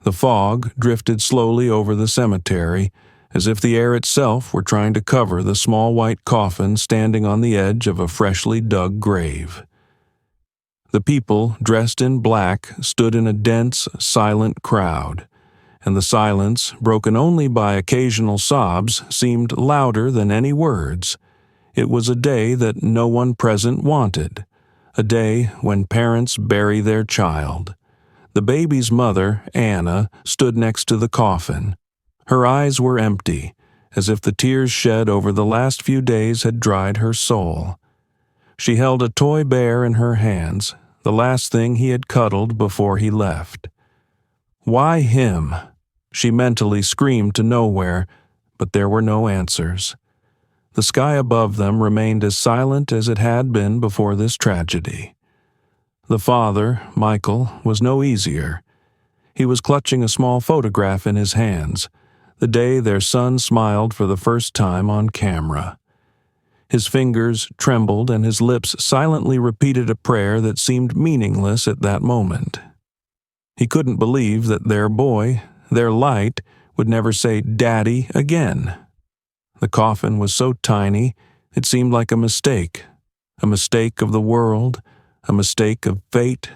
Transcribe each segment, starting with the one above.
The fog drifted slowly over the cemetery, as if the air itself were trying to cover the small white coffin standing on the edge of a freshly dug grave. The people, dressed in black, stood in a dense, silent crowd, and the silence, broken only by occasional sobs, seemed louder than any words. It was a day that no one present wanted, a day when parents bury their child. The baby's mother, Anna, stood next to the coffin. Her eyes were empty, as if the tears shed over the last few days had dried her soul. She held a toy bear in her hands, the last thing he had cuddled before he left. Why him? She mentally screamed to nowhere, but there were no answers. The sky above them remained as silent as it had been before this tragedy. The father, Michael, was no easier. He was clutching a small photograph in his hands, the day their son smiled for the first time on camera. His fingers trembled and his lips silently repeated a prayer that seemed meaningless at that moment. He couldn't believe that their boy, their light, would never say "Daddy" again. The coffin was so tiny, it seemed like a mistake of the world, a mistake of fate,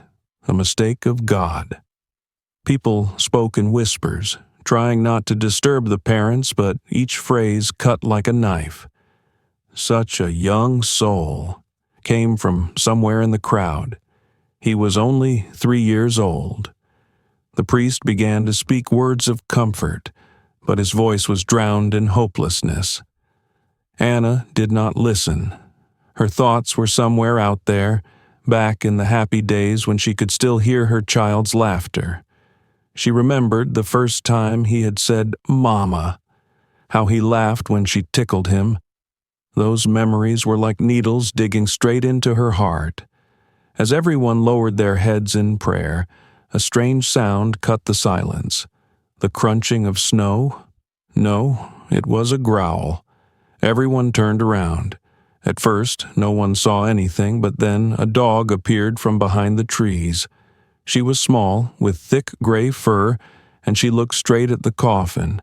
a mistake of God. People spoke in whispers, trying not to disturb the parents, but each phrase cut like a knife. Such a young soul came from somewhere in the crowd. He was only 3 years old. The priest began to speak words of comfort, but his voice was drowned in hopelessness. Anna did not listen. Her thoughts were somewhere out there, back in the happy days when she could still hear her child's laughter. She remembered the first time he had said "Mama," how he laughed when she tickled him. Those memories were like needles digging straight into her heart. As everyone lowered their heads in prayer, a strange sound cut the silence. The crunching of snow? No, it was a growl. Everyone turned around. At first, no one saw anything, but then a dog appeared from behind the trees. She was small, with thick gray fur, and she looked straight at the coffin.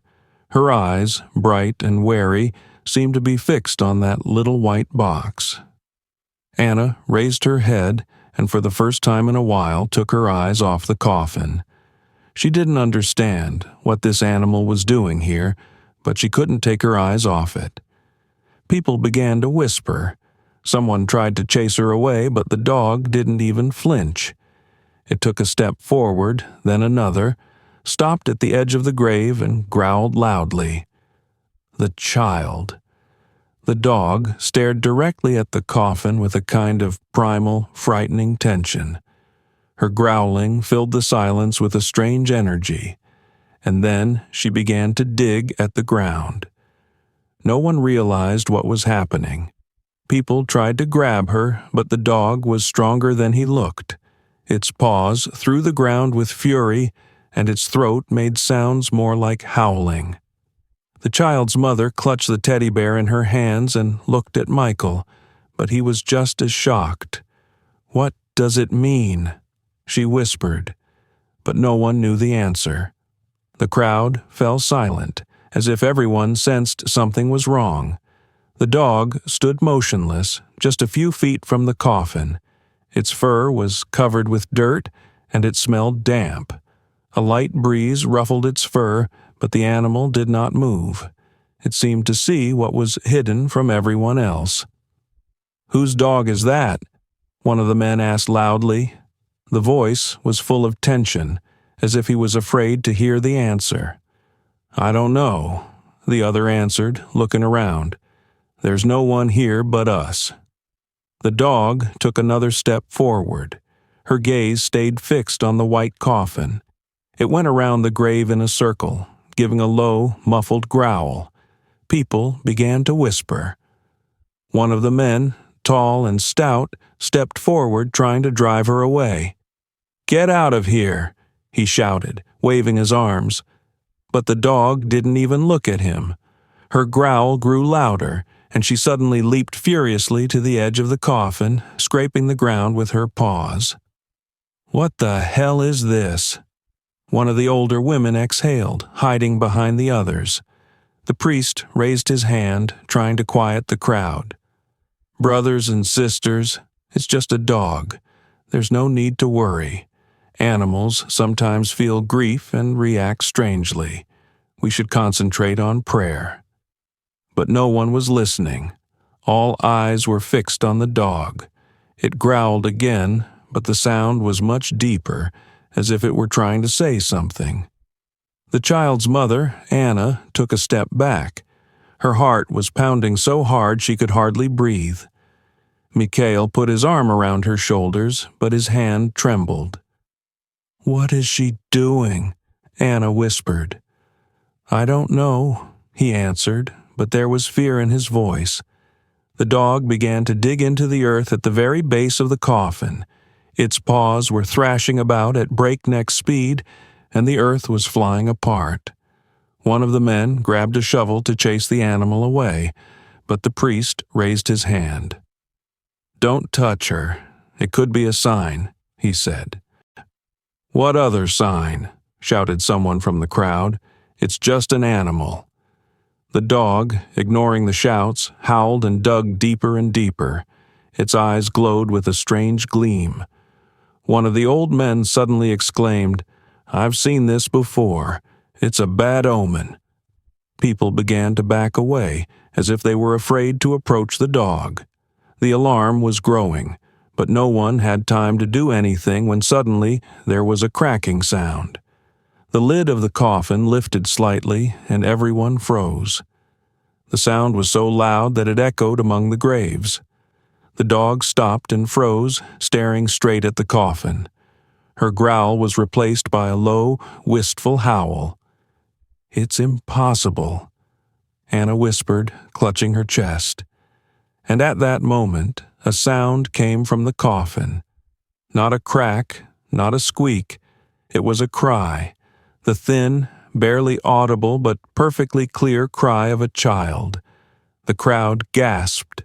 Her eyes, bright and wary, seemed to be fixed on that little white box. Anna raised her head and for the first time in a while took her eyes off the coffin. She didn't understand what this animal was doing here, but she couldn't take her eyes off it. People began to whisper. Someone tried to chase her away, but the dog didn't even flinch. It took a step forward, then another, stopped at the edge of the grave and growled loudly. The child. The dog stared directly at the coffin with a kind of primal, frightening tension. Her growling filled the silence with a strange energy, and then she began to dig at the ground. No one realized what was happening. People tried to grab her, but the dog was stronger than he looked. Its paws threw the ground with fury, and its throat made sounds more like howling. The child's mother clutched the teddy bear in her hands and looked at Michael, but he was just as shocked. "What does it mean?" she whispered, but no one knew the answer. The crowd fell silent, as if everyone sensed something was wrong. The dog stood motionless, just a few feet from the coffin. Its fur was covered with dirt, and it smelled damp. A light breeze ruffled its fur, but the animal did not move. It seemed to see what was hidden from everyone else. "Whose dog is that?" one of the men asked loudly. The voice was full of tension, as if he was afraid to hear the answer. "I don't know," the other answered, looking around. "There's no one here but us." The dog took another step forward. Her gaze stayed fixed on the white coffin. It went around the grave in a circle, giving a low, muffled growl. People began to whisper. One of the men, tall and stout, stepped forward trying to drive her away. "Get out of here," he shouted, waving his arms. But the dog didn't even look at him. Her growl grew louder, and she suddenly leaped furiously to the edge of the coffin, scraping the ground with her paws. "What the hell is this?" One of the older women exhaled, hiding behind the others. The priest raised his hand, trying to quiet the crowd. "Brothers and sisters, it's just a dog. There's no need to worry. Animals sometimes feel grief and react strangely. We should concentrate on prayer." But no one was listening. All eyes were fixed on the dog. It growled again, but the sound was much deeper, as if it were trying to say something. The child's mother, Anna, took a step back. Her heart was pounding so hard she could hardly breathe. Mikhail put his arm around her shoulders, but his hand trembled. "What is she doing?" Anna whispered. "I don't know," he answered, but there was fear in his voice. The dog began to dig into the earth at the very base of the coffin. Its paws were thrashing about at breakneck speed, and the earth was flying apart. One of the men grabbed a shovel to chase the animal away, but the priest raised his hand. "Don't touch her. It could be a sign," he said. "What other sign?" shouted someone from the crowd. "It's just an animal." The dog, ignoring the shouts, howled and dug deeper and deeper. Its eyes glowed with a strange gleam. One of the old men suddenly exclaimed, "I've seen this before. It's a bad omen." People began to back away, as if they were afraid to approach the dog. The alarm was growing, but no one had time to do anything when suddenly there was a cracking sound. The lid of the coffin lifted slightly, and everyone froze. The sound was so loud that it echoed among the graves. The dog stopped and froze, staring straight at the coffin. Her growl was replaced by a low, wistful howl. "It's impossible," Anna whispered, clutching her chest. And at that moment, a sound came from the coffin. Not a crack, not a squeak. It was a cry. The thin, barely audible but perfectly clear cry of a child. The crowd gasped.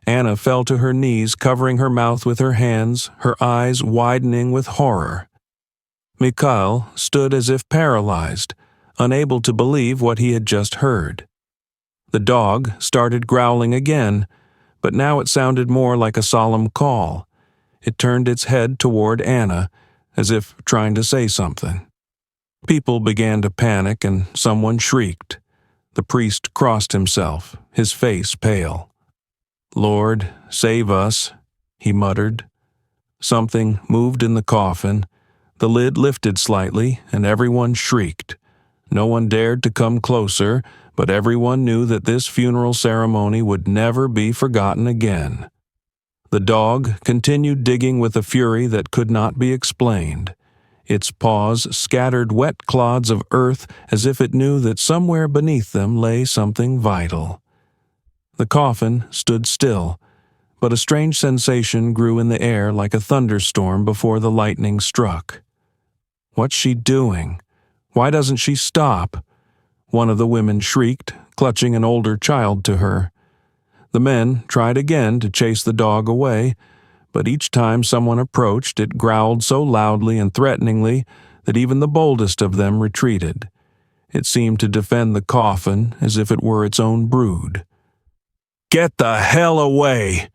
Anna fell to her knees, covering her mouth with her hands, her eyes widening with horror. Mikhail stood as if paralyzed, unable to believe what he had just heard. The dog started growling again, but now it sounded more like a solemn call. It turned its head toward Anna, as if trying to say something. People began to panic, and someone shrieked. The priest crossed himself, his face pale. "Lord, save us," he muttered. Something moved in the coffin. The lid lifted slightly, and everyone shrieked. No one dared to come closer, but everyone knew that this funeral ceremony would never be forgotten again. The dog continued digging with a fury that could not be explained. Its paws scattered wet clods of earth as if it knew that somewhere beneath them lay something vital. The coffin stood still, but a strange sensation grew in the air like a thunderstorm before the lightning struck. "What's she doing? Why doesn't she stop?" One of the women shrieked, clutching an older child to her. The men tried again to chase the dog away, but each time someone approached, it growled so loudly and threateningly that even the boldest of them retreated. It seemed to defend the coffin as if it were its own brood. "Get the hell away!"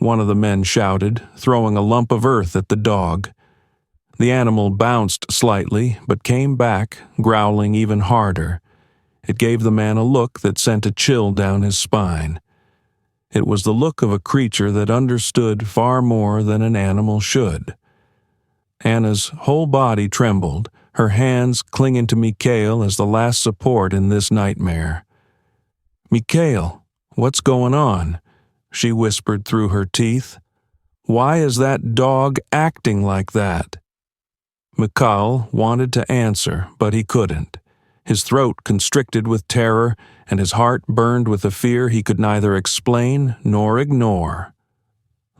one of the men shouted, throwing a lump of earth at the dog. The animal bounced slightly, but came back, growling even harder. It gave the man a look that sent a chill down his spine. It was the look of a creature that understood far more than an animal should. Anna's whole body trembled, her hands clinging to Mikhail as the last support in this nightmare. "Mikhail, what's going on?" she whispered through her teeth. "Why is that dog acting like that?" Mikhail wanted to answer, but he couldn't. His throat constricted with terror, and his heart burned with a fear he could neither explain nor ignore.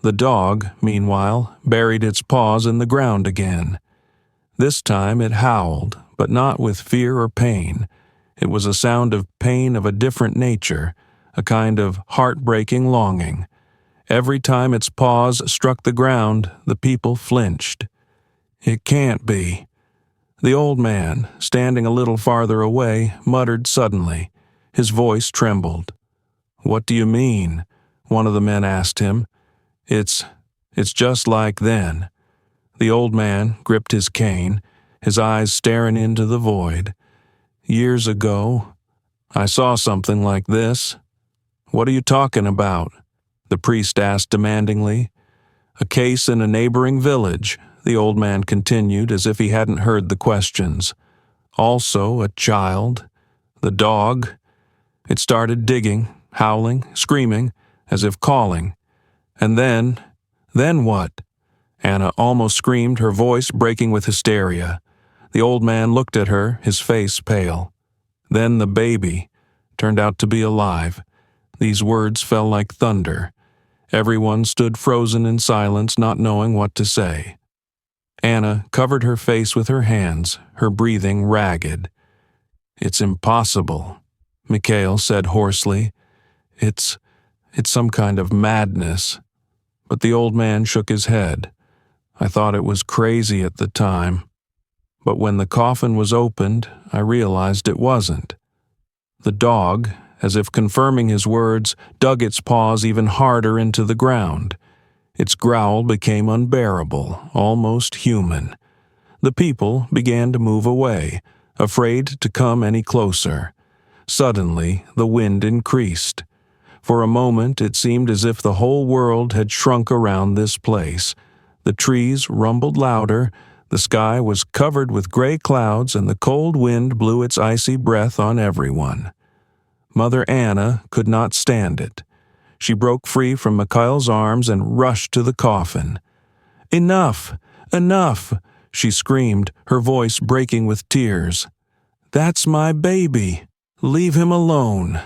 The dog, meanwhile, buried its paws in the ground again. This time it howled, but not with fear or pain. It was a sound of pain of a different nature, a kind of heartbreaking longing. Every time its paws struck the ground, the people flinched. "It can't be." The old man, standing a little farther away, muttered suddenly. His voice trembled. "What do you mean?" one of the men asked him. It's just like then." The old man gripped his cane, his eyes staring into the void. "Years ago, I saw something like this." "What are you talking about?" the priest asked demandingly. "A case in a neighboring village," the old man continued as if he hadn't heard the questions. "Also a child. The dog. It started digging, howling, screaming, as if calling. And then what?" Anna almost screamed, her voice breaking with hysteria. The old man looked at her, his face pale. "Then the baby turned out to be alive." These words fell like thunder. Everyone stood frozen in silence, not knowing what to say. Anna covered her face with her hands, her breathing ragged. "It's impossible," Mikhail said hoarsely. It's some kind of madness." But the old man shook his head. "I thought it was crazy at the time. But when the coffin was opened, I realized it wasn't." The dog, as if confirming his words, dug its paws even harder into the ground. Its growl became unbearable, almost human. The people began to move away, afraid to come any closer. Suddenly, the wind increased. For a moment, it seemed as if the whole world had shrunk around this place. The trees rumbled louder, the sky was covered with gray clouds, and the cold wind blew its icy breath on everyone. Mother Anna could not stand it. She broke free from Mikhail's arms and rushed to the coffin. "Enough! Enough!" she screamed, her voice breaking with tears. "That's my baby! Leave him alone!"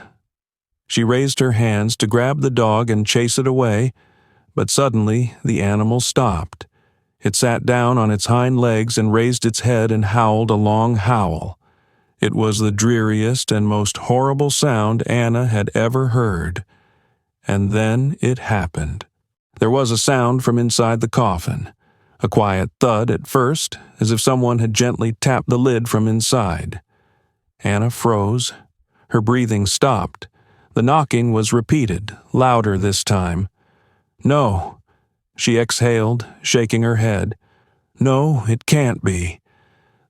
She raised her hands to grab the dog and chase it away, but suddenly the animal stopped. It sat down on its hind legs and raised its head and howled a long howl. It was the dreariest and most horrible sound Anna had ever heard. And then it happened. There was a sound from inside the coffin, a quiet thud at first, as if someone had gently tapped the lid from inside. Anna froze. Her breathing stopped. The knocking was repeated, louder this time. "No," she exhaled, shaking her head. "No, it can't be."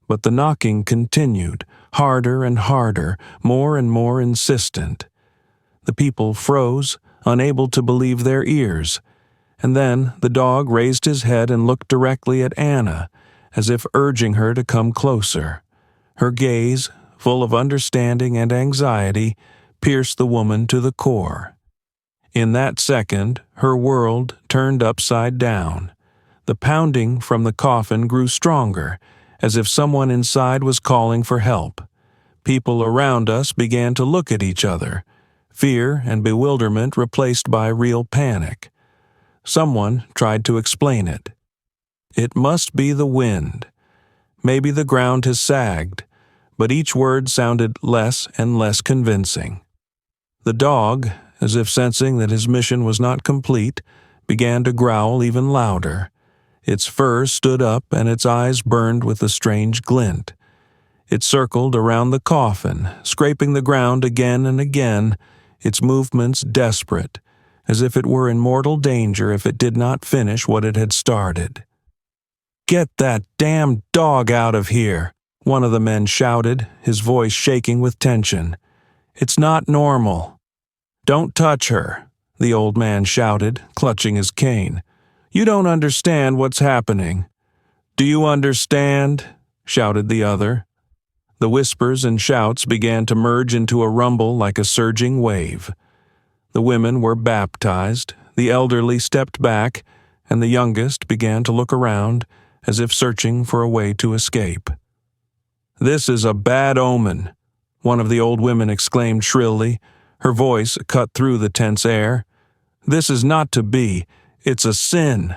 But the knocking continued, harder and harder, more and more insistent. The people froze, unable to believe their ears. And then the dog raised his head and looked directly at Anna, as if urging her to come closer. Her gaze, full of understanding and anxiety, pierced the woman to the core. In that second, her world turned upside down. The pounding from the coffin grew stronger, as if someone inside was calling for help. People around us began to look at each other, fear and bewilderment replaced by real panic. Someone tried to explain it. "It must be the wind. Maybe the ground has sagged," but each word sounded less and less convincing. The dog, as if sensing that his mission was not complete, began to growl even louder. Its fur stood up and its eyes burned with a strange glint. It circled around the coffin, scraping the ground again and again, its movements desperate, as if it were in mortal danger if it did not finish what it had started. "Get that damned dog out of here!" one of the men shouted, his voice shaking with tension. "It's not normal." "Don't touch her," the old man shouted, clutching his cane. "You don't understand what's happening." "Do you understand?" shouted the other. The whispers and shouts began to merge into a rumble like a surging wave. The women were baptized, the elderly stepped back, and the youngest began to look around, as if searching for a way to escape. "This is a bad omen," one of the old women exclaimed shrilly, her voice cut through the tense air. "This is not to be. It's a sin."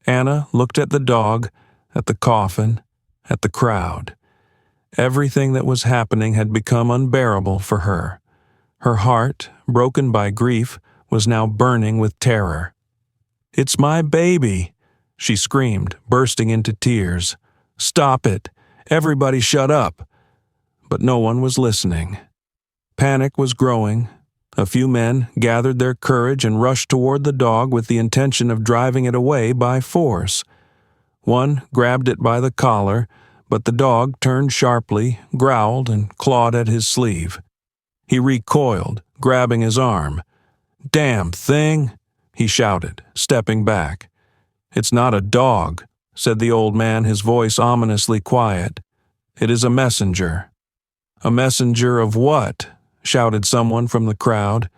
Anna looked at the dog, at the coffin, at the crowd. Everything that was happening had become unbearable for her. Her heart, broken by grief, was now burning with terror. "It's my baby," she screamed, bursting into tears. "Stop it. Everybody shut up!" But no one was listening. Panic was growing. A few men gathered their courage and rushed toward the dog with the intention of driving it away by force. One grabbed it by the collar, but the dog turned sharply, growled, and clawed at his sleeve. He recoiled, grabbing his arm. "Damn thing!" he shouted, stepping back. "It's not a dog," said the old man, his voice ominously quiet. "It is a messenger." "A messenger of what?" shouted someone from the crowd.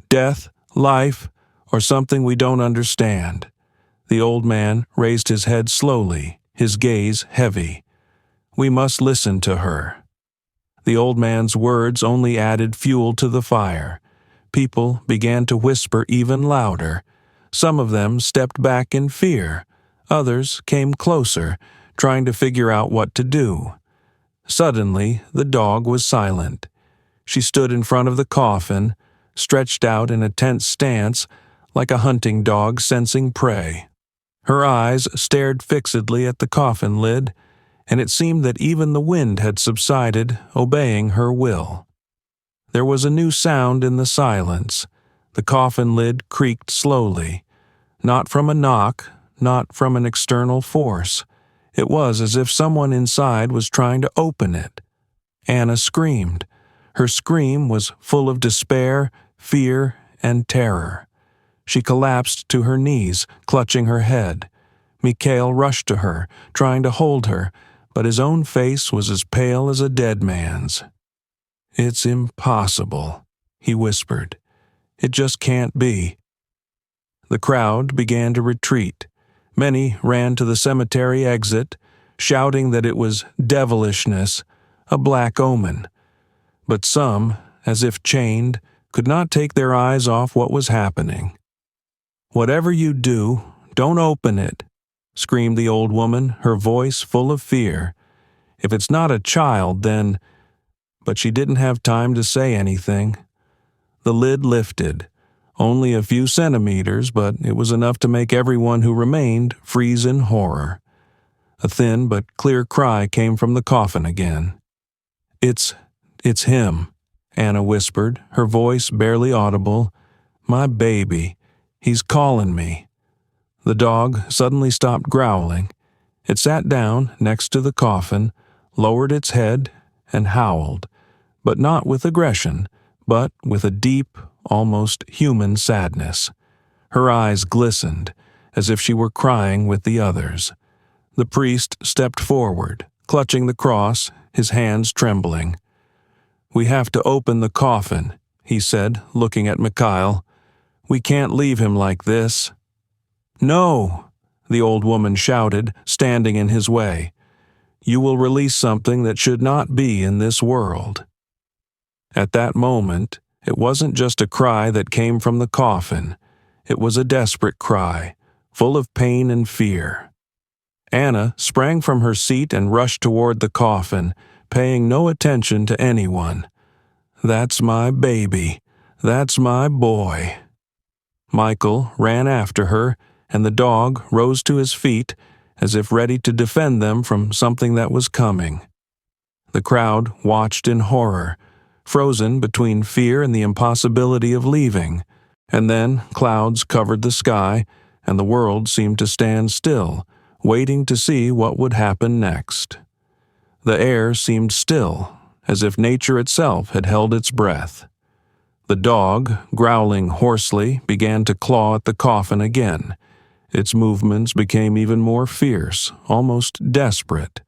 "Death, life, or something we don't understand." The old man raised his head slowly, his gaze heavy. "We must listen to her." The old man's words only added fuel to the fire. People began to whisper even louder. Some of them stepped back in fear. Others came closer, trying to figure out what to do. Suddenly, the dog was silent. She stood in front of the coffin, stretched out in a tense stance, like a hunting dog sensing prey. Her eyes stared fixedly at the coffin lid, and it seemed that even the wind had subsided, obeying her will. There was a new sound in the silence. The coffin lid creaked slowly. Not from a knock, not from an external force. It was as if someone inside was trying to open it. Anna screamed. Her scream was full of despair, fear, and terror. She collapsed to her knees, clutching her head. Mikhail rushed to her, trying to hold her, but his own face was as pale as a dead man's. "It's impossible," he whispered. "It just can't be." The crowd began to retreat. Many ran to the cemetery exit, shouting that it was devilishness, a black omen. But some, as if chained, could not take their eyes off what was happening. "Whatever you do, don't open it," screamed the old woman, her voice full of fear. "If it's not a child, then—" But she didn't have time to say anything. The lid lifted. Only a few centimeters, but it was enough to make everyone who remained freeze in horror. A thin but clear cry came from the coffin again. It's him," Anna whispered, her voice barely audible. "My baby. He's calling me." The dog suddenly stopped growling. It sat down next to the coffin, lowered its head, and howled, but not with aggression, but with a deep, almost human sadness. Her eyes glistened, as if she were crying with the others. The priest stepped forward, clutching the cross, his hands trembling. "We have to open the coffin," he said, looking at Mikhail. "We can't leave him like this." "No!" the old woman shouted, standing in his way. "You will release something that should not be in this world." At that moment, it wasn't just a cry that came from the coffin. It was a desperate cry, full of pain and fear. Anna sprang from her seat and rushed toward the coffin, paying no attention to anyone. "That's my baby. That's my boy." Michael ran after her, and the dog rose to his feet, as if ready to defend them from something that was coming. The crowd watched in horror, frozen between fear and the impossibility of leaving, and then clouds covered the sky, and the world seemed to stand still, waiting to see what would happen next. The air seemed still, as if nature itself had held its breath. The dog, growling hoarsely, began to claw at the coffin again. Its movements became even more fierce, almost desperate.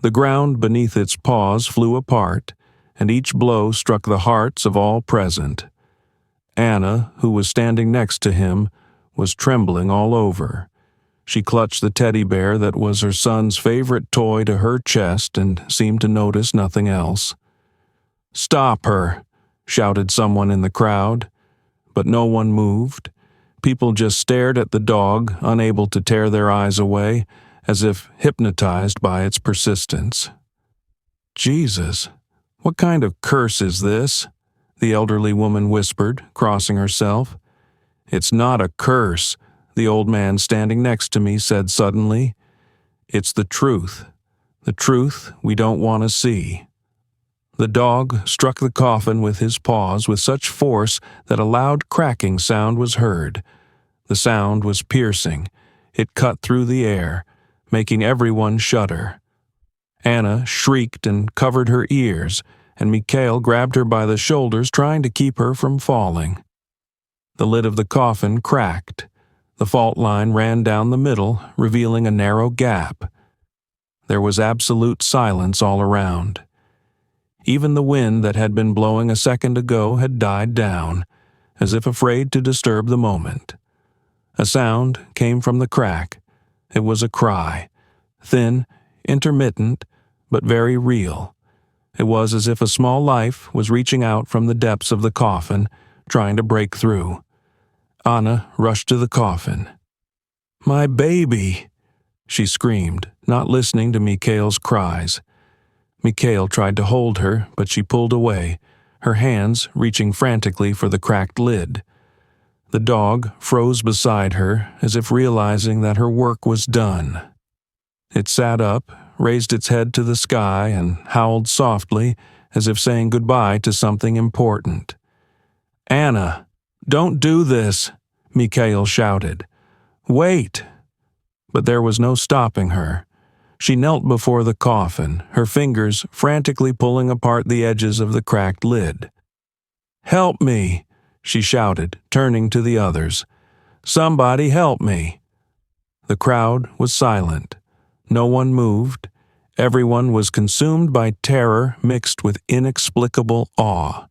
The ground beneath its paws flew apart, and each blow struck the hearts of all present. Anna, who was standing next to him, was trembling all over. She clutched the teddy bear that was her son's favorite toy to her chest and seemed to notice nothing else. "Stop her!" shouted someone in the crowd. But no one moved. People just stared at the dog, unable to tear their eyes away, as if hypnotized by its persistence. "Jesus, what kind of curse is this?" the elderly woman whispered, crossing herself. "It's not a curse," the old man standing next to me said suddenly. "It's the truth. the truth we don't want to see. The dog struck the coffin with his paws with such force that a loud cracking sound was heard. The sound was piercing. It cut through the air, making everyone shudder. Anna shrieked and covered her ears, and Mikhail grabbed her by the shoulders, trying to keep her from falling. The lid of the coffin cracked. The fault line ran down the middle, revealing a narrow gap. There was absolute silence all around. Even the wind that had been blowing a second ago had died down, as if afraid to disturb the moment. A sound came from the crack. It was a cry, thin, intermittent, but very real. It was as if a small life was reaching out from the depths of the coffin, trying to break through. Anna rushed to the coffin. "My baby!" she screamed, not listening to Mikhail's cries. Mikhail tried to hold her, but she pulled away, her hands reaching frantically for the cracked lid. The dog froze beside her, as if realizing that her work was done. It sat up, raised its head to the sky, and howled softly, as if saying goodbye to something important. "Anna, don't do this!" Mikhail shouted. "Wait!" But there was no stopping her. She knelt before the coffin, her fingers frantically pulling apart the edges of the cracked lid. "Help me!" she shouted, turning to the others. "Somebody help me!" The crowd was silent. No one moved. Everyone was consumed by terror mixed with inexplicable awe.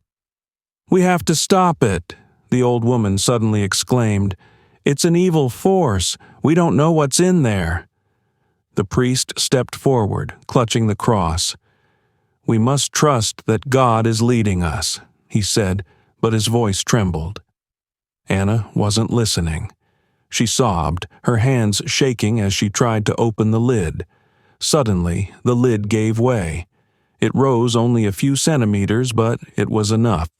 "We have to stop it," the old woman suddenly exclaimed. "It's an evil force. We don't know what's in there." The priest stepped forward, clutching the cross. "We must trust that God is leading us," he said, but his voice trembled. Anna wasn't listening. She sobbed, her hands shaking as she tried to open the lid. Suddenly, the lid gave way. It rose only a few centimeters, but it was enough.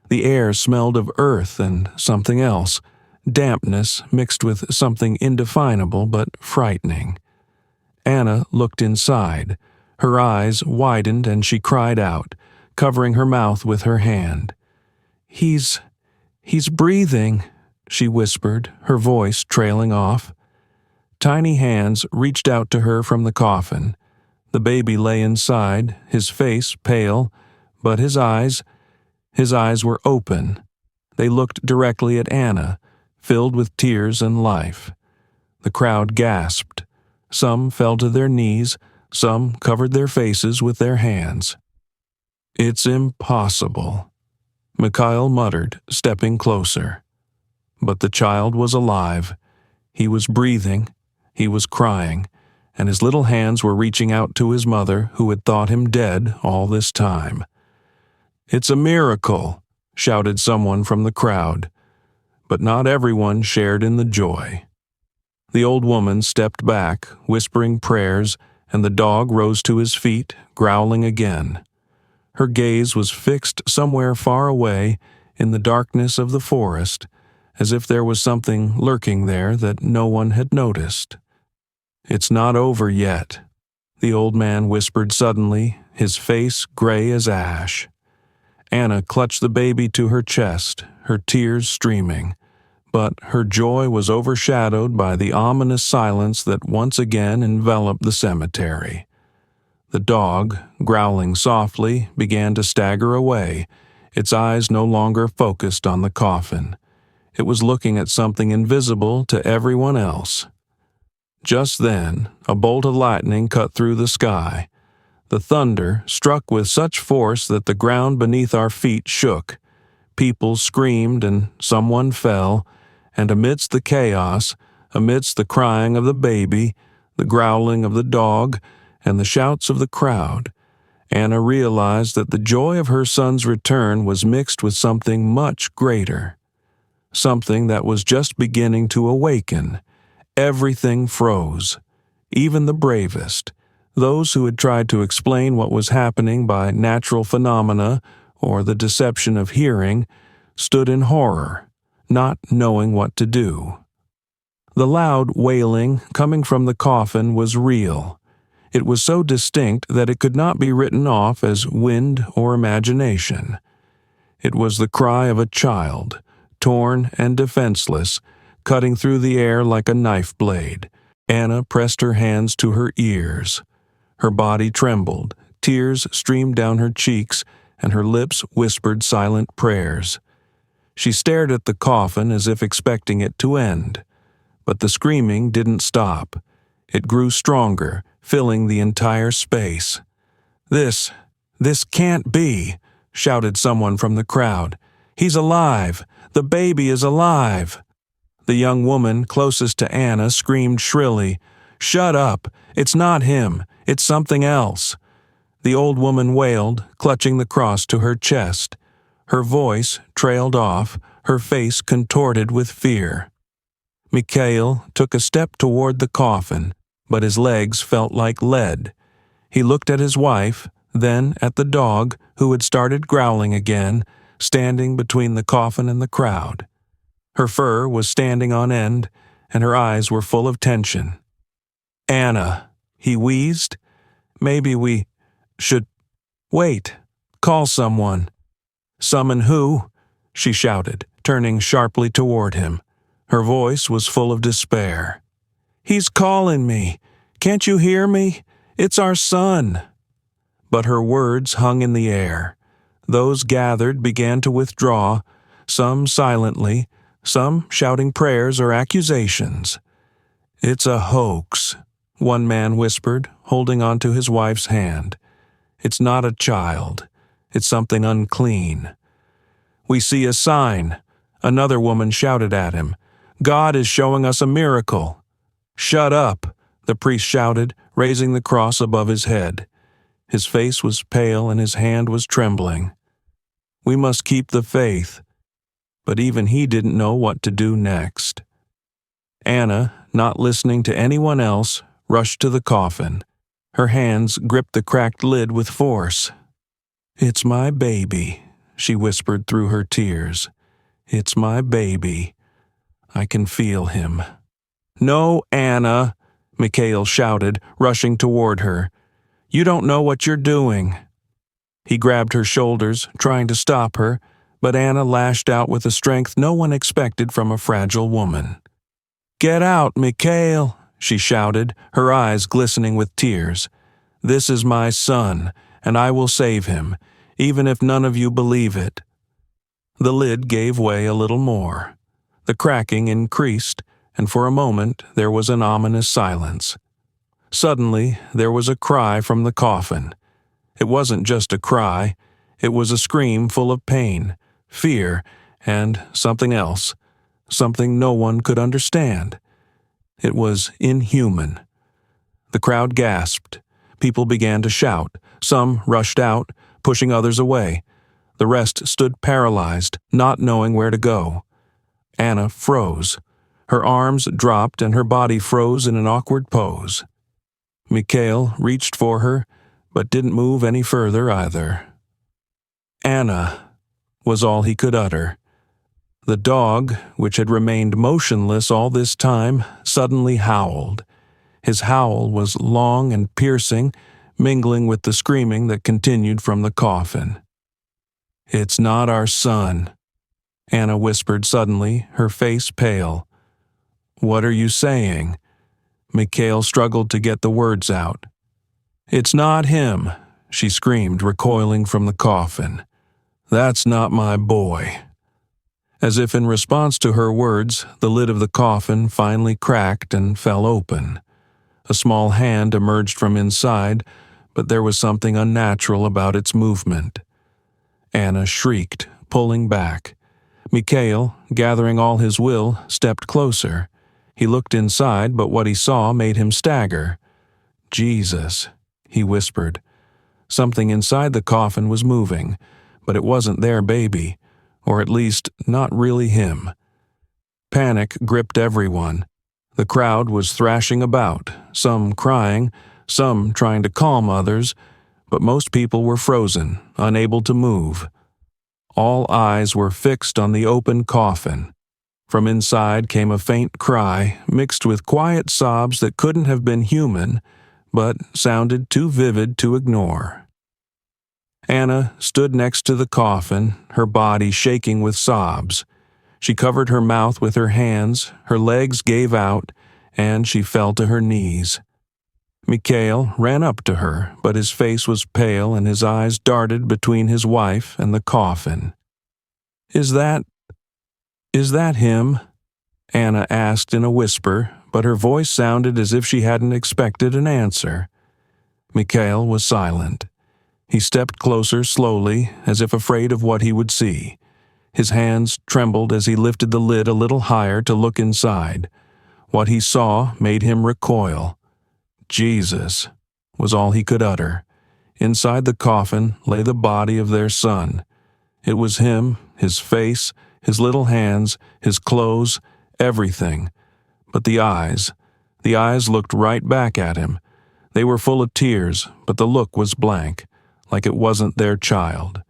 The air smelled of earth and something else, dampness mixed with something indefinable but frightening. Anna looked inside. Her eyes widened and she cried out, covering her mouth with her hand. He's breathing," she whispered, her voice trailing off. Tiny hands reached out to her from the coffin. The baby lay inside, his face pale, but his eyes were open. They looked directly at Anna, filled with tears and life. The crowd gasped. Some fell to their knees, some covered their faces with their hands. "It's impossible," Mikhail muttered, stepping closer. But the child was alive. He was breathing, he was crying, and his little hands were reaching out to his mother, who had thought him dead all this time. "It's a miracle," shouted someone from the crowd. But not everyone shared in the joy. The old woman stepped back, whispering prayers, and the dog rose to his feet, growling again. Her gaze was fixed somewhere far away in the darkness of the forest, as if there was something lurking there that no one had noticed. "It's not over yet," the old man whispered suddenly, his face gray as ash. Anna clutched the baby to her chest, her tears streaming, but her joy was overshadowed by the ominous silence that once again enveloped the cemetery. The dog, growling softly, began to stagger away, its eyes no longer focused on the coffin. It was looking at something invisible to everyone else. Just then, a bolt of lightning cut through the sky. The thunder struck with such force that the ground beneath our feet shook. People screamed and someone fell, and amidst the chaos, amidst the crying of the baby, the growling of the dog, and the shouts of the crowd, Anna realized that the joy of her son's return was mixed with something much greater. Something that was just beginning to awaken. Everything froze. Even the bravest, those who had tried to explain what was happening by natural phenomena or the deception of hearing, stood in horror, not knowing what to do. The loud wailing coming from the coffin was real. It was so distinct that it could not be written off as wind or imagination. It was the cry of a child, torn and defenseless, cutting through the air like a knife blade. Anna pressed her hands to her ears. Her body trembled, tears streamed down her cheeks, and her lips whispered silent prayers. She stared at the coffin as if expecting it to end. But the screaming didn't stop. It grew stronger, filling the entire space. This can't be," shouted someone from the crowd. "He's alive! The baby is alive!" The young woman closest to Anna screamed shrilly, "Shut up! It's not him! It's something else!" The old woman wailed, clutching the cross to her chest. Her voice trailed off, her face contorted with fear. Mikhail took a step toward the coffin, but his legs felt like lead. He looked at his wife, then at the dog, who had started growling again, standing between the coffin and the crowd. Her fur was standing on end, and her eyes were full of tension. "Anna," he wheezed, "maybe we should wait. Call someone." "Summon who?" she shouted, turning sharply toward him. Her voice was full of despair. "He's calling me. Can't you hear me? It's our son." But her words hung in the air. Those gathered began to withdraw, some silently, some shouting prayers or accusations. "It's a hoax," one man whispered, holding onto his wife's hand. "It's not a child. It's something unclean." "We see a sign," another woman shouted at him. "God is showing us a miracle." "Shut up," the priest shouted, raising the cross above his head. His face was pale and his hand was trembling. "We must keep the faith." But even he didn't know what to do next. Anna, not listening to anyone else, rushed to the coffin. Her hands gripped the cracked lid with force. "It's my baby," she whispered through her tears. "It's my baby. I can feel him." "No, Anna," Mikhail shouted, rushing toward her. "You don't know what you're doing." He grabbed her shoulders, trying to stop her, but Anna lashed out with a strength no one expected from a fragile woman. "Get out, Mikhail," she shouted, her eyes glistening with tears. "This is my son, and I will save him, even if none of you believe it." The lid gave way a little more. The cracking increased, and for a moment there was an ominous silence. Suddenly, there was a cry from the coffin. It wasn't just a cry. It was a scream full of pain, fear, and something else, something no one could understand. It was inhuman. The crowd gasped. People began to shout. Some rushed out, pushing others away. The rest stood paralyzed, not knowing where to go. Anna froze. Her arms dropped and her body froze in an awkward pose. Mikhail reached for her, but didn't move any further either. "Anna," was all he could utter. The dog, which had remained motionless all this time, suddenly howled. His howl was long and piercing, mingling with the screaming that continued from the coffin. "It's not our son," Anna whispered suddenly, her face pale. "What are you saying?" Mikhail struggled to get the words out. "It's not him," she screamed, recoiling from the coffin. "That's not my boy." As if in response to her words, the lid of the coffin finally cracked and fell open. A small hand emerged from inside, but there was something unnatural about its movement. Anna shrieked, pulling back. Mikhail, gathering all his will, stepped closer. He looked inside, but what he saw made him stagger. "Jesus," he whispered. Something inside the coffin was moving, but it wasn't their baby, or at least not really him. Panic gripped everyone. The crowd was thrashing about, some crying, some trying to calm others, but most people were frozen, unable to move. All eyes were fixed on the open coffin. From inside came a faint cry, mixed with quiet sobs that couldn't have been human, but sounded too vivid to ignore. Anna stood next to the coffin, her body shaking with sobs. She covered her mouth with her hands, her legs gave out, and she fell to her knees. Mikhail ran up to her, but his face was pale and his eyes darted between his wife and the coffin. Is that him?" Anna asked in a whisper, but her voice sounded as if she hadn't expected an answer. Mikhail was silent. He stepped closer slowly, as if afraid of what he would see. His hands trembled as he lifted the lid a little higher to look inside. What he saw made him recoil. "Jesus," was all he could utter. Inside the coffin lay the body of their son. It was him, his face, his little hands, his clothes, everything. But the eyes looked right back at him. They were full of tears, but the look was blank, like it wasn't their child.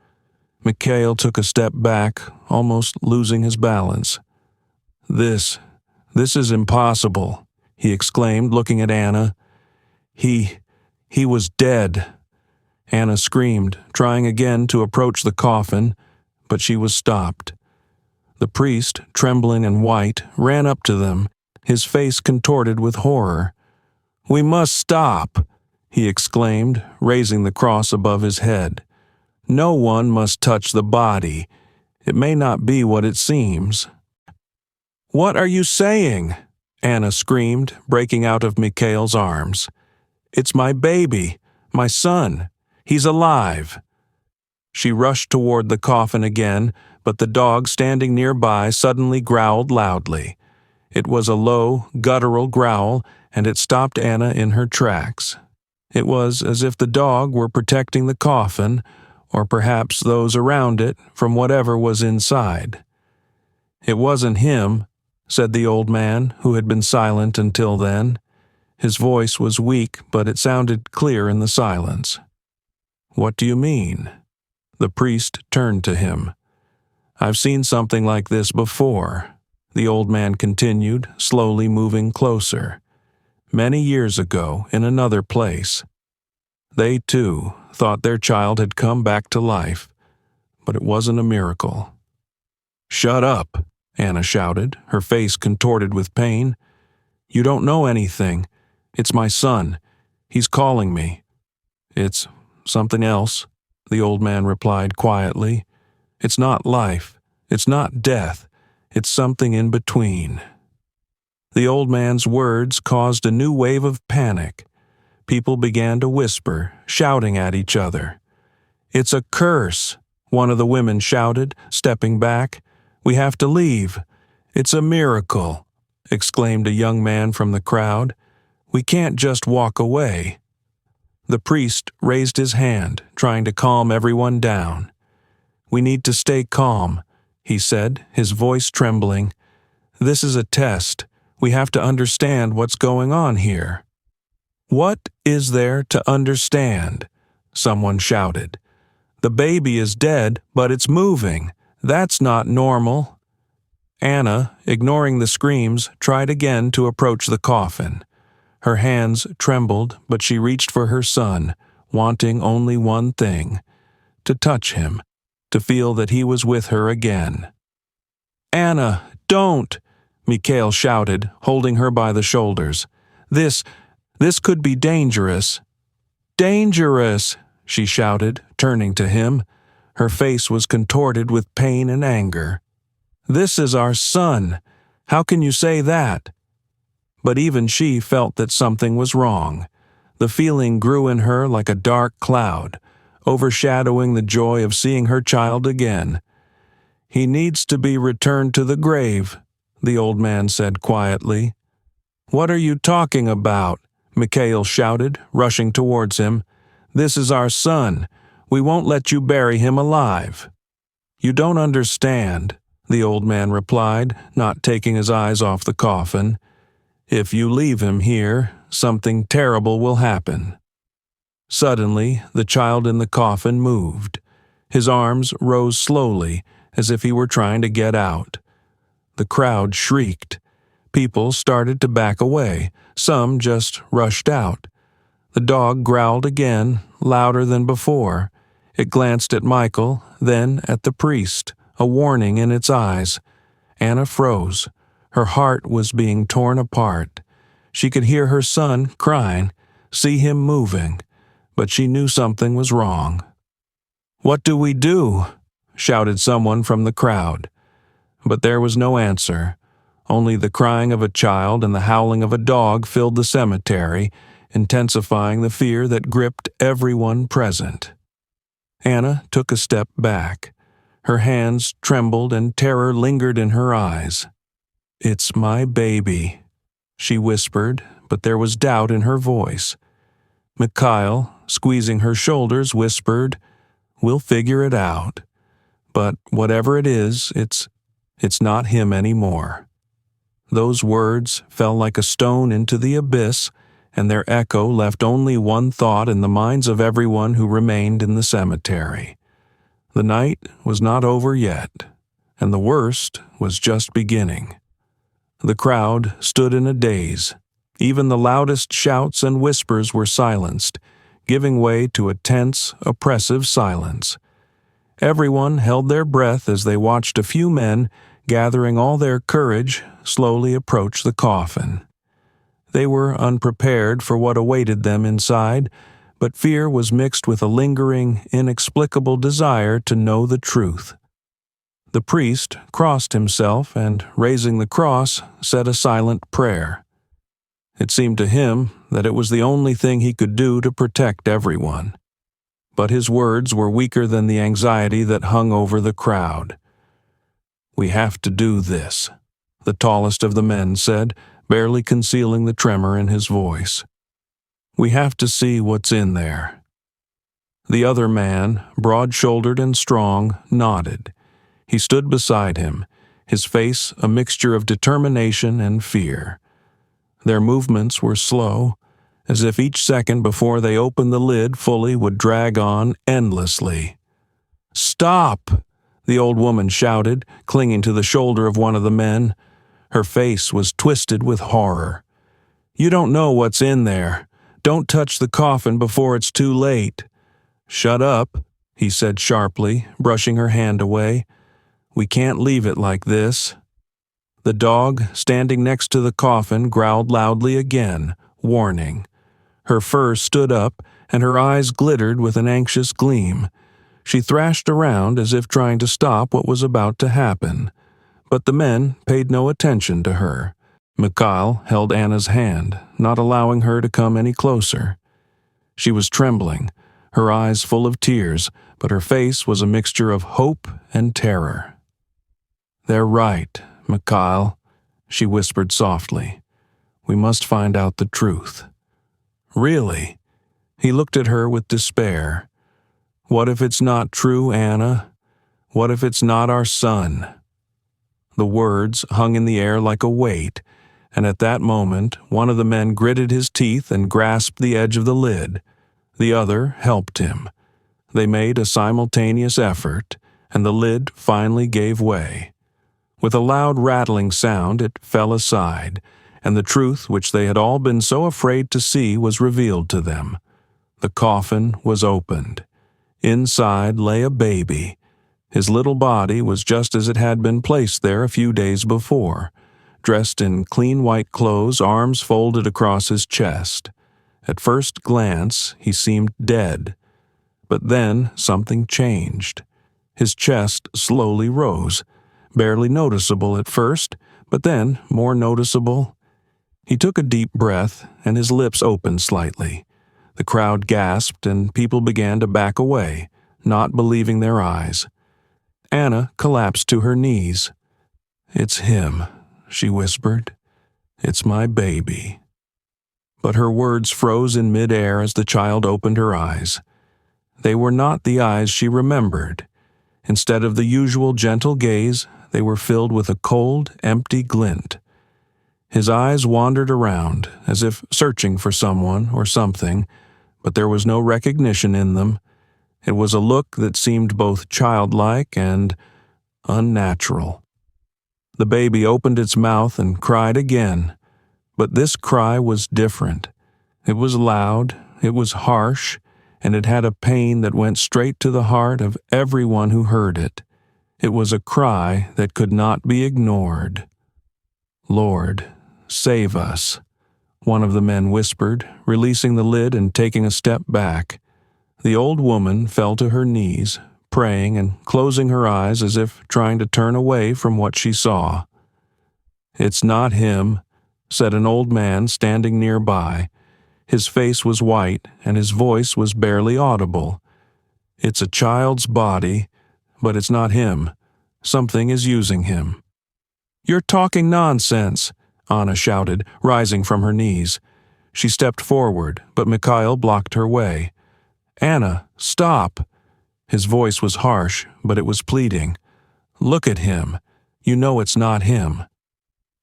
Mikhail took a step back, almost losing his balance. This is impossible," he exclaimed, looking at Anna. He was dead." Anna screamed, trying again to approach the coffin, but she was stopped. The priest, trembling and white, ran up to them, his face contorted with horror. "We must stop," he exclaimed, raising the cross above his head. "No one must touch the body. It may not be what it seems." "What are you saying?" Anna screamed, breaking out of Mikhail's arms. "It's my baby, my son. He's alive." She rushed toward the coffin again, but the dog standing nearby suddenly growled loudly. It was a low, guttural growl, and it stopped Anna in her tracks. It was as if the dog were protecting the coffin, or perhaps those around it, from whatever was inside. "It wasn't him," said the old man, who had been silent until then. His voice was weak, but it sounded clear in the silence. "What do you mean?" The priest turned to him. "I've seen something like this before," the old man continued, slowly moving closer. "Many years ago, in another place. They, too, thought their child had come back to life, but it wasn't a miracle." "Shut up," Anna shouted, her face contorted with pain. "You don't know anything. It's my son. He's calling me." "It's something else," the old man replied quietly. "It's not life. It's not death. It's something in between." The old man's words caused a new wave of panic. People began to whisper, shouting at each other. "It's a curse," one of the women shouted, stepping back. "We have to leave." "It's a miracle," exclaimed a young man from the crowd. "We can't just walk away." The priest raised his hand, trying to calm everyone down. "We need to stay calm," he said, his voice trembling. "This is a test. We have to understand what's going on here." "What is there to understand?" someone shouted. "The baby is dead, but it's moving. That's not normal." Anna, ignoring the screams, tried again to approach the coffin. Her hands trembled, but she reached for her son, wanting only one thing: to touch him, to feel that he was with her again. "Anna, don't!" Mikhail shouted, holding her by the shoulders. This could be dangerous." "Dangerous!" she shouted, turning to him. Her face was contorted with pain and anger. "This is our son. How can you say that?" But even she felt that something was wrong. The feeling grew in her like a dark cloud, overshadowing the joy of seeing her child again. "He needs to be returned to the grave," the old man said quietly. "What are you talking about?" Mikhail shouted, rushing towards him. "This is our son. We won't let you bury him alive." "You don't understand," the old man replied, not taking his eyes off the coffin. "If you leave him here, something terrible will happen." Suddenly, the child in the coffin moved. His arms rose slowly, as if he were trying to get out. The crowd shrieked. People started to back away. Some just rushed out. The dog growled again, louder than before. It glanced at Michael, then at the priest, a warning in its eyes. Anna froze. Her heart was being torn apart. She could hear her son crying, see him moving, but she knew something was wrong. "What do we do?" shouted someone from the crowd. But there was no answer. Only the crying of a child and the howling of a dog filled the cemetery, intensifying the fear that gripped everyone present. Anna took a step back. Her hands trembled and terror lingered in her eyes. "It's my baby," she whispered, but there was doubt in her voice. Mikhail, squeezing her shoulders, whispered, "We'll figure it out. But whatever it is, it's not him anymore." Those words fell like a stone into the abyss, and their echo left only one thought in the minds of everyone who remained in the cemetery. The night was not over yet, and the worst was just beginning. The crowd stood in a daze. Even the loudest shouts and whispers were silenced, giving way to a tense, oppressive silence. Everyone held their breath as they watched a few men, gathering all their courage, slowly approach the coffin. They were unprepared for what awaited them inside, but fear was mixed with a lingering, inexplicable desire to know the truth. The priest crossed himself and, raising the cross, said a silent prayer. It seemed to him that it was the only thing he could do to protect everyone. But his words were weaker than the anxiety that hung over the crowd. "We have to do this," the tallest of the men said, barely concealing the tremor in his voice. "We have to see what's in there." The other man, broad-shouldered and strong, nodded. He stood beside him, his face a mixture of determination and fear. Their movements were slow, as if each second before they opened the lid fully would drag on endlessly. "Stop!" the old woman shouted, clinging to the shoulder of one of the men. Her face was twisted with horror. "You don't know what's in there. Don't touch the coffin before it's too late." "Shut up," he said sharply, brushing her hand away. "We can't leave it like this." The dog, standing next to the coffin, growled loudly again, warning. Her fur stood up, and her eyes glittered with an anxious gleam. She thrashed around as if trying to stop what was about to happen. But the men paid no attention to her. Mikhail held Anna's hand, not allowing her to come any closer. She was trembling, her eyes full of tears, but her face was a mixture of hope and terror. "They're right, Mikhail," she whispered softly. "We must find out the truth." "Really?" He looked at her with despair. "What if it's not true, Anna? What if it's not our son?" The words hung in the air like a weight, and at that moment one of the men gritted his teeth and grasped the edge of the lid. The other helped him. They made a simultaneous effort, and the lid finally gave way. With a loud rattling sound, it fell aside, and the truth which they had all been so afraid to see was revealed to them. The coffin was opened. Inside lay a baby. His little body was just as it had been placed there a few days before, dressed in clean white clothes, arms folded across his chest. At first glance, he seemed dead. But then something changed. His chest slowly rose, barely noticeable at first, but then more noticeable. He took a deep breath, and his lips opened slightly. The crowd gasped, and people began to back away, not believing their eyes. Anna collapsed to her knees. "It's him," she whispered. "It's my baby." But her words froze in mid-air as the child opened her eyes. They were not the eyes she remembered. Instead of the usual gentle gaze, they were filled with a cold, empty glint. His eyes wandered around, as if searching for someone or something, but there was no recognition in them. It was a look that seemed both childlike and unnatural. The baby opened its mouth and cried again, but this cry was different. It was loud, It was harsh, and it had a pain that went straight to the heart of everyone who heard it. It was a cry that could not be ignored. "Lord, save us," one of the men whispered, releasing the lid and taking a step back. The old woman fell to her knees, praying and closing her eyes as if trying to turn away from what she saw. "It's not him," said an old man standing nearby. His face was white and his voice was barely audible. "It's a child's body, but it's not him. Something is using him." "You're talking nonsense," Anna shouted, rising from her knees. She stepped forward, but Mikhail blocked her way. "Anna, stop!" His voice was harsh, but it was pleading. "Look at him. You know it's not him."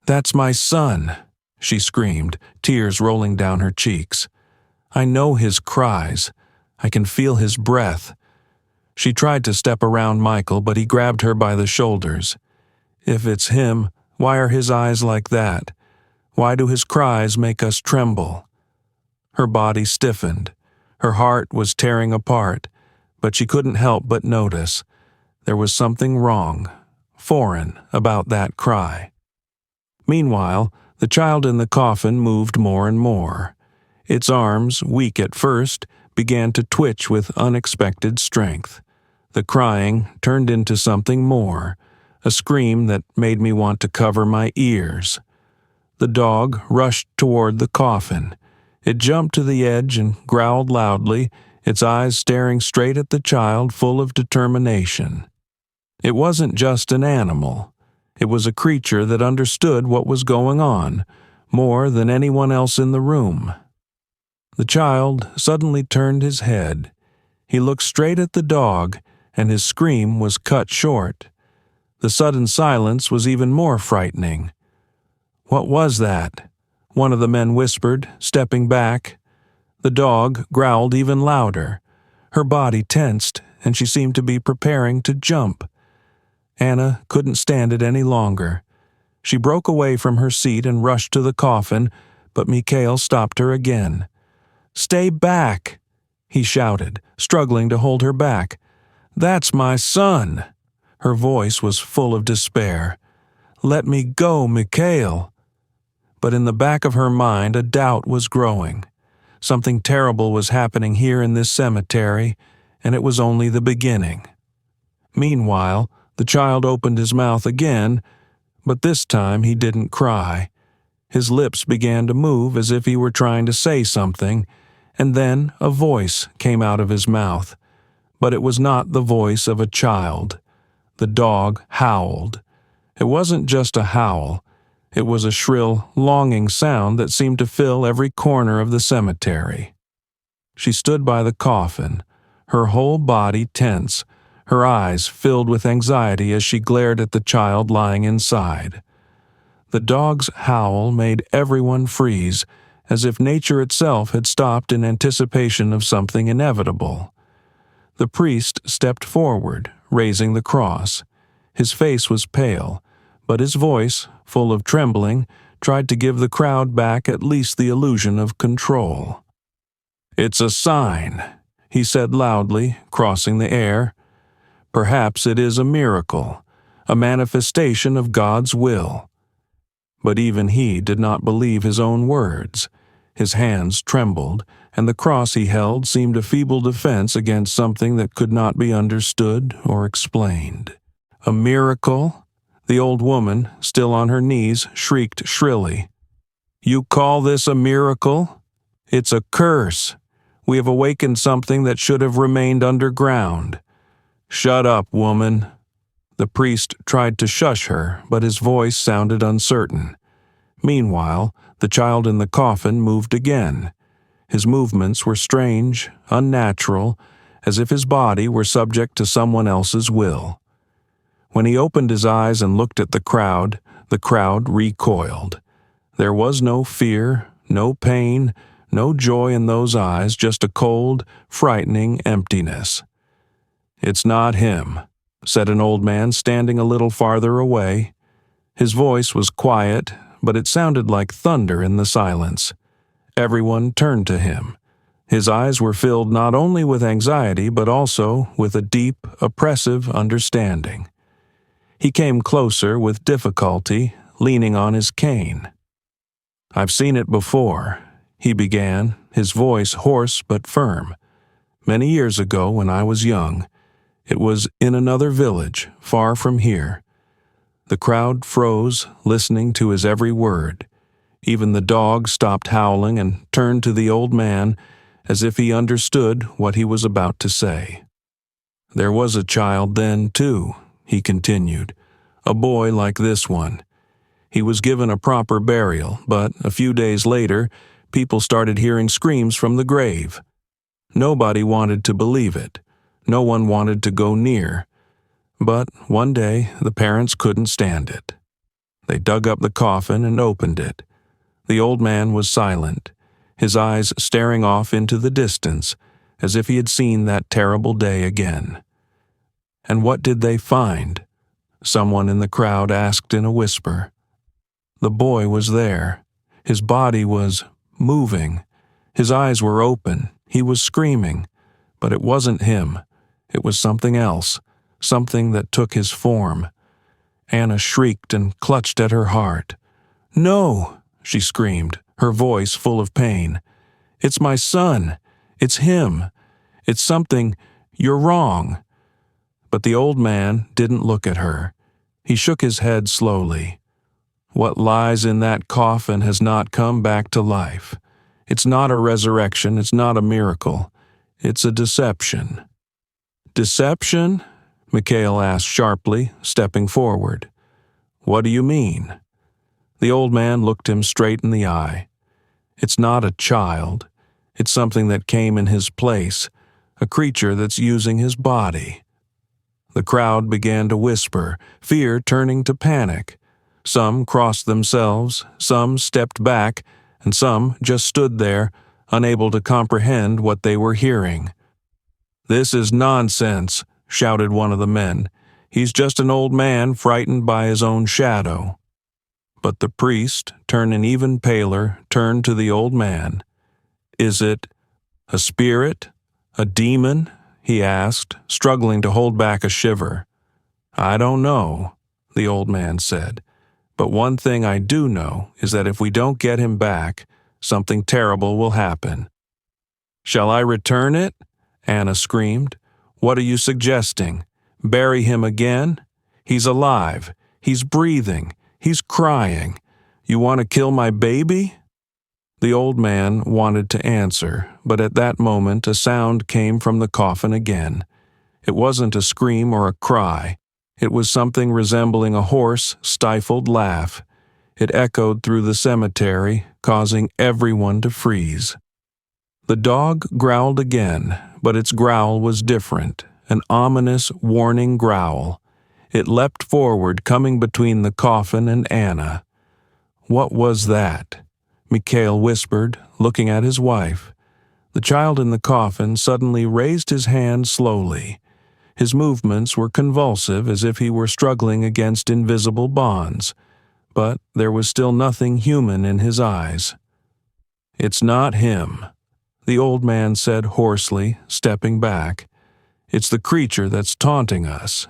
"That's my son," she screamed, tears rolling down her cheeks. "I know his cries. I can feel his breath." She tried to step around Michael, but he grabbed her by the shoulders. "If it's him, why are his eyes like that? Why do his cries make us tremble?" Her body stiffened. Her heart was tearing apart, but she couldn't help but notice. There was something wrong, foreign, about that cry. Meanwhile, the child in the coffin moved more and more. Its arms, weak at first, began to twitch with unexpected strength. The crying turned into something more, a scream that made me want to cover my ears. The dog rushed toward the coffin. It jumped to the edge and growled loudly, its eyes staring straight at the child, full of determination. It wasn't just an animal. It was a creature that understood what was going on, more than anyone else in the room. The child suddenly turned his head. He looked straight at the dog, and his scream was cut short. The sudden silence was even more frightening. "What was that?" one of the men whispered, stepping back. The dog growled even louder. Her body tensed, and she seemed to be preparing to jump. Anna couldn't stand it any longer. She broke away from her seat and rushed to the coffin, but Mikhail stopped her again. "Stay back!" he shouted, struggling to hold her back. "That's my son!" Her voice was full of despair. "Let me go, Mikhail!" But in the back of her mind, a doubt was growing. Something terrible was happening here in this cemetery, and it was only the beginning. Meanwhile, the child opened his mouth again, but this time he didn't cry. His lips began to move as if he were trying to say something, and then a voice came out of his mouth. But it was not the voice of a child. The dog howled. It wasn't just a howl. It was a shrill, longing sound that seemed to fill every corner of the cemetery. She stood by the coffin, her whole body tense, her eyes filled with anxiety as she glared at the child lying inside. The dog's howl made everyone freeze, as if nature itself had stopped in anticipation of something inevitable. The priest stepped forward, raising the cross. His face was pale, but his voice, full of trembling, tried to give the crowd back at least the illusion of control. "It's a sign," he said loudly, crossing the air. "Perhaps it is a miracle, a manifestation of God's will." But even he did not believe his own words. His hands trembled, and the cross he held seemed a feeble defense against something that could not be understood or explained. "A miracle?" The old woman, still on her knees, shrieked shrilly. "You call this a miracle? It's a curse. We have awakened something that should have remained underground." "Shut up, woman." The priest tried to shush her, but his voice sounded uncertain. Meanwhile, the child in the coffin moved again. His movements were strange, unnatural, as if his body were subject to someone else's will. When he opened his eyes and looked at the crowd recoiled. There was no fear, no pain, no joy in those eyes, just a cold, frightening emptiness. "It's not him," said an old man standing a little farther away. His voice was quiet, but it sounded like thunder in the silence. Everyone turned to him. His eyes were filled not only with anxiety but also with a deep, oppressive understanding. He came closer with difficulty, leaning on his cane. "I've seen it before," he began, his voice hoarse but firm. "Many years ago when I was young. It was in another village, far from here." The crowd froze, listening to his every word. Even the dog stopped howling and turned to the old man as if he understood what he was about to say. "There was a child then, too," he continued, "a boy like this one. He was given a proper burial, but a few days later, people started hearing screams from the grave. Nobody wanted to believe it. No one wanted to go near. But one day, the parents couldn't stand it. They dug up the coffin and opened it. The old man was silent, his eyes staring off into the distance, as if he had seen that terrible day again. "And what did they find?" someone in the crowd asked in a whisper. The boy was there. His body was moving. His eyes were open. He was screaming. But it wasn't him. It was something else, something that took his form. Anna shrieked and clutched at her heart. "No!" she screamed, her voice full of pain. "It's my son. It's him. It's something. You're wrong." But the old man didn't look at her. He shook his head slowly. "What lies in that coffin has not come back to life. It's not a resurrection. It's not a miracle. It's a deception." "Deception?" Mikhail asked sharply, stepping forward. "What do you mean?" The old man looked him straight in the eye. "It's not a child. It's something that came in his place, a creature that's using his body." The crowd began to whisper, fear turning to panic. Some crossed themselves, some stepped back, and some just stood there, unable to comprehend what they were hearing. "This is nonsense," shouted one of the men. "He's just an old man frightened by his own shadow." But the priest, turning even paler, turned to the old man. "Is it a spirit? A demon?" he asked, struggling to hold back a shiver. "I don't know," the old man said. "But one thing I do know is that if we don't get him back, something terrible will happen." "Shall I return it?" Anna screamed. "What are you suggesting? Bury him again? He's alive. He's breathing. He's crying. You want to kill my baby?" The old man wanted to answer, but at that moment a sound came from the coffin again. It wasn't a scream or a cry. It was something resembling a hoarse, stifled laugh. It echoed through the cemetery, causing everyone to freeze. The dog growled again, but its growl was different, an ominous, warning growl. It leapt forward, coming between the coffin and Anna. "What was that?" Mikhail whispered, looking at his wife. The child in the coffin suddenly raised his hand slowly. His movements were convulsive, as if he were struggling against invisible bonds, but there was still nothing human in his eyes. "It's not him," the old man said hoarsely, stepping back. "It's the creature that's taunting us."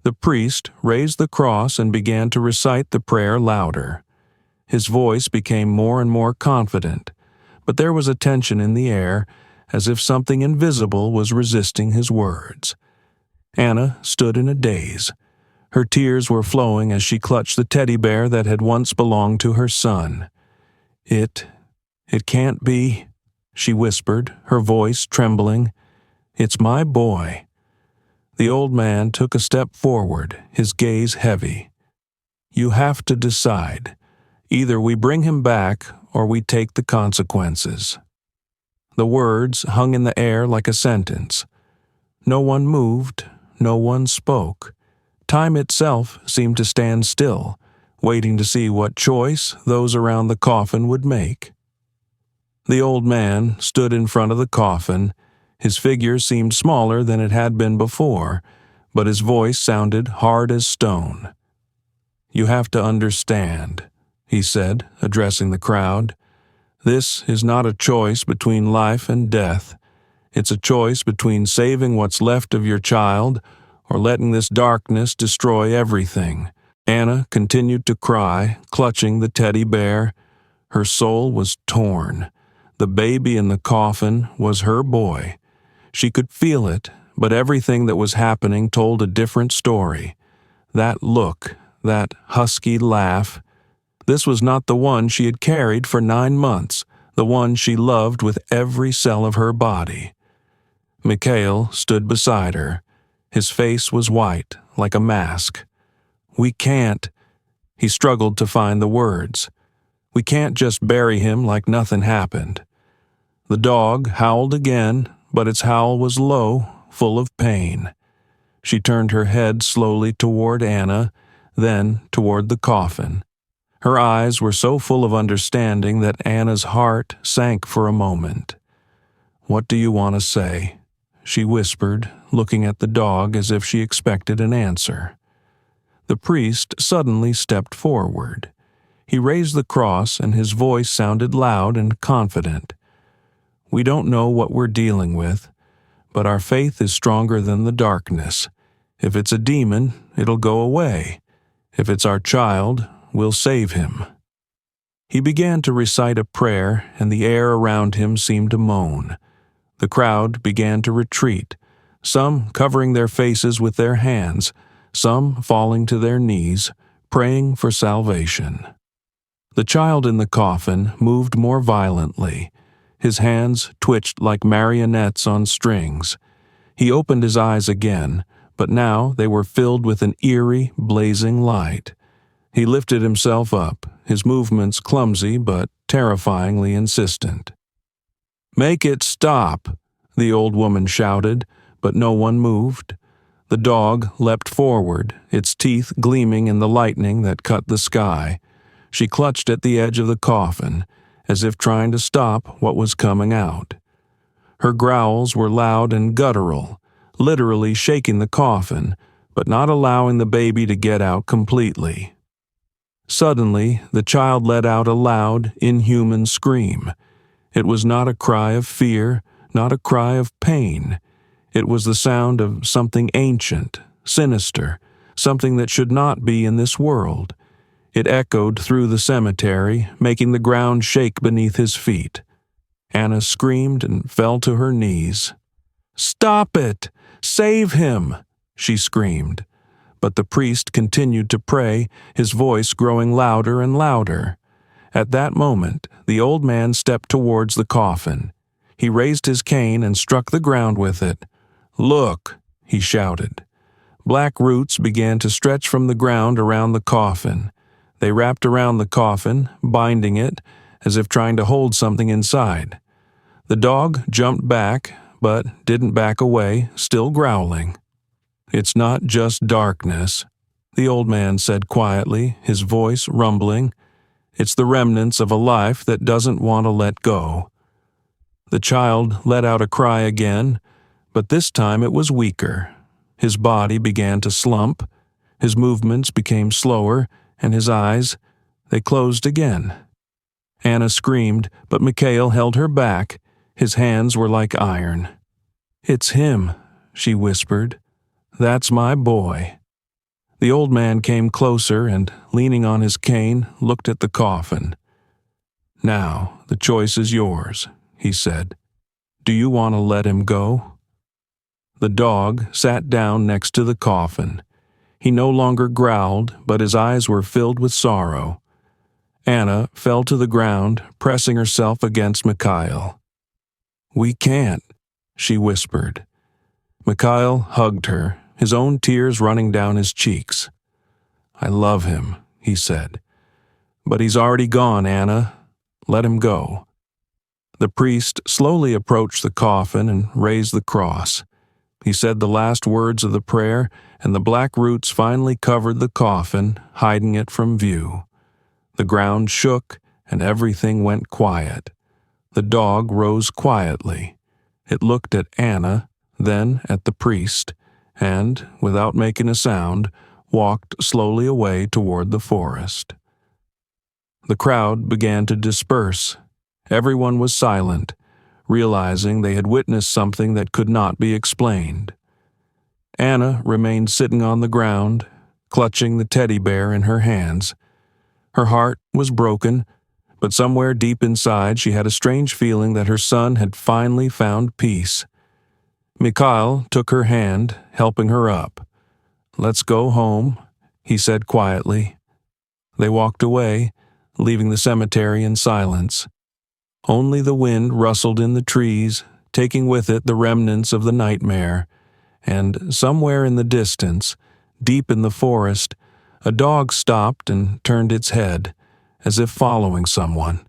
The priest raised the cross and began to recite the prayer louder. His voice became more and more confident, but there was a tension in the air, as if something invisible was resisting his words. Anna stood in a daze. Her tears were flowing as she clutched the teddy bear that had once belonged to her son. It can't be," she whispered, her voice trembling. "It's my boy." The old man took a step forward, his gaze heavy. "You have to decide. Either we bring him back or we take the consequences." The words hung in the air like a sentence. No one moved, no one spoke. Time itself seemed to stand still, waiting to see what choice those around the coffin would make. The old man stood in front of the coffin. His figure seemed smaller than it had been before, but his voice sounded hard as stone. "You have to understand," he said, addressing the crowd. This is not a choice between life and death. It's a choice between saving what's left of your child or letting this darkness destroy everything. Anna continued to cry, clutching the teddy bear. Her soul was torn. The baby in the coffin was her boy. She could feel it, but everything that was happening told a different story. That look, that husky laugh. This was not the one she had carried for 9 months, the one she loved with every cell of her body. Mikhail stood beside her. His face was white, like a mask. "We can't." He struggled to find the words. "We can't just bury him like nothing happened." The dog howled again, but its howl was low, full of pain. She turned her head slowly toward Anna, then toward the coffin. Her eyes were so full of understanding that Anna's heart sank for a moment. "What do you want to say?" she whispered, looking at the dog as if she expected an answer. The priest suddenly stepped forward. He raised the cross and his voice sounded loud and confident. "We don't know what we're dealing with, but our faith is stronger than the darkness. If it's a demon, it'll go away. If it's our child, we'll save him." He began to recite a prayer, and the air around him seemed to moan. The crowd began to retreat, some covering their faces with their hands, some falling to their knees, praying for salvation. The child in the coffin moved more violently. His hands twitched like marionettes on strings. He opened his eyes again, but now they were filled with an eerie, blazing light. He lifted himself up, his movements clumsy but terrifyingly insistent. "Make it stop!" the old woman shouted, but no one moved. The dog leapt forward, its teeth gleaming in the lightning that cut the sky. She clutched at the edge of the coffin, as if trying to stop what was coming out. Her growls were loud and guttural, literally shaking the coffin, but not allowing the baby to get out completely. Suddenly, the child let out a loud, inhuman scream. It was not a cry of fear, not a cry of pain. It was the sound of something ancient, sinister, something that should not be in this world. It echoed through the cemetery, making the ground shake beneath his feet. Anna screamed and fell to her knees. "Stop it! Save him!" she screamed. But the priest continued to pray, his voice growing louder and louder. At that moment, the old man stepped towards the coffin. He raised his cane and struck the ground with it. "Look!" he shouted. Black roots began to stretch from the ground around the coffin. They wrapped around the coffin, binding it, as if trying to hold something inside. The dog jumped back, but didn't back away, still growling. "It's not just darkness," the old man said quietly, his voice rumbling. "It's the remnants of a life that doesn't want to let go." The child let out a cry again, but this time it was weaker. His body began to slump, his movements became slower, and his eyes, they closed again. Anna screamed, but Mikhail held her back. His hands were like iron. "It's him," she whispered. "That's my boy." The old man came closer and, leaning on his cane, looked at the coffin. "Now, the choice is yours," he said. "Do you want to let him go?" The dog sat down next to the coffin. He no longer growled, but his eyes were filled with sorrow. Anna fell to the ground, pressing herself against Mikhail. "We can't," she whispered. Mikhail hugged her, his own tears running down his cheeks. "I love him," he said. "But he's already gone, Anna. Let him go." The priest slowly approached the coffin and raised the cross. He said the last words of the prayer, and the black roots finally covered the coffin, hiding it from view. The ground shook, and everything went quiet. The dog rose quietly. It looked at Anna, then at the priest, and, without making a sound, walked slowly away toward the forest. The crowd began to disperse. Everyone was silent, realizing they had witnessed something that could not be explained. Anna remained sitting on the ground, clutching the teddy bear in her hands. Her heart was broken, but somewhere deep inside she had a strange feeling that her son had finally found peace. Mikhail took her hand, helping her up. "Let's go home," he said quietly. They walked away, leaving the cemetery in silence. Only the wind rustled in the trees, taking with it the remnants of the nightmare, and somewhere in the distance, deep in the forest, a dog stopped and turned its head, as if following someone.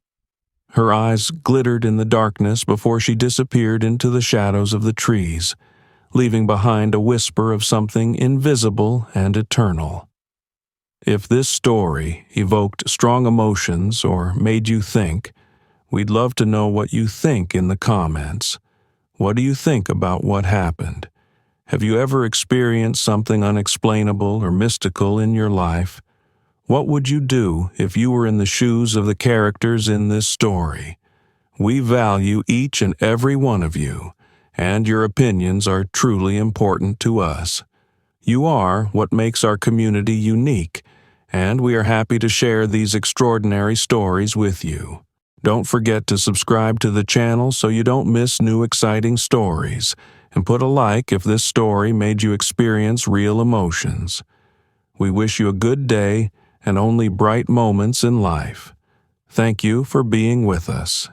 Her eyes glittered in the darkness before she disappeared into the shadows of the trees, leaving behind a whisper of something invisible and eternal. If this story evoked strong emotions or made you think, we'd love to know what you think in the comments. What do you think about what happened? Have you ever experienced something unexplainable or mystical in your life? What would you do if you were in the shoes of the characters in this story? We value each and every one of you, and your opinions are truly important to us. You are what makes our community unique, and we are happy to share these extraordinary stories with you. Don't forget to subscribe to the channel so you don't miss new exciting stories, and put a like if this story made you experience real emotions. We wish you a good day and only bright moments in life. Thank you for being with us.